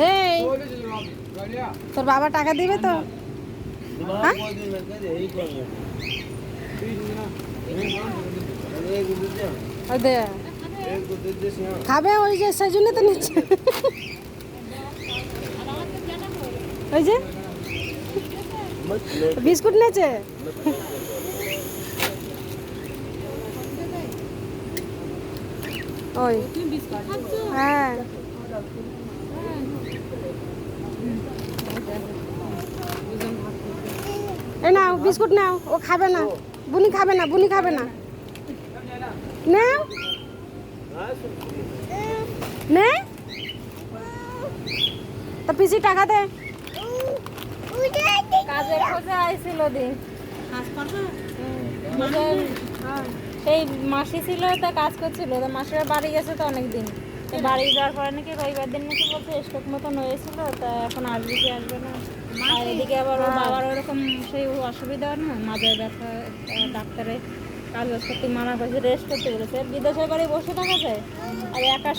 এই তোর বাবা টাকা দিবে তো? হ্যাঁ? ওই দে খাবে, ওই যে সেই জন্য তো নিচ্ছে। ওই যে বিস্কুট নিয়েছে। ওই হ্যাঁ, এই নাও বিস্কুট নাও। ও খাবে না, বুনি খাবে না, বুনি খাবে না। নাও নে, তো পিসি টাকা দে। কাজের খোঁজে আইছিল দিন সেই মাসি ছিল, তা কাজ করছিল, তা মাসির বাড়ি গেছে তো অনেক দিন। বাড়ি যাওয়ার পরে নাকি রবিবার দিন নাকি বলছে স্ট্রোক মতন হয়েছিল, তা এখন আসবে কি আসবে না। আর এদিকে আবার ওর বাবার ওরকম সেই অসুবিধা না, মাঝে ব্যথা, ডাক্তারে কাজ বাজ করতে মানা করেছে, রেস্ট করতে বলেছে। বিদেশের বাড়ি বসে থাকা যায় আর একা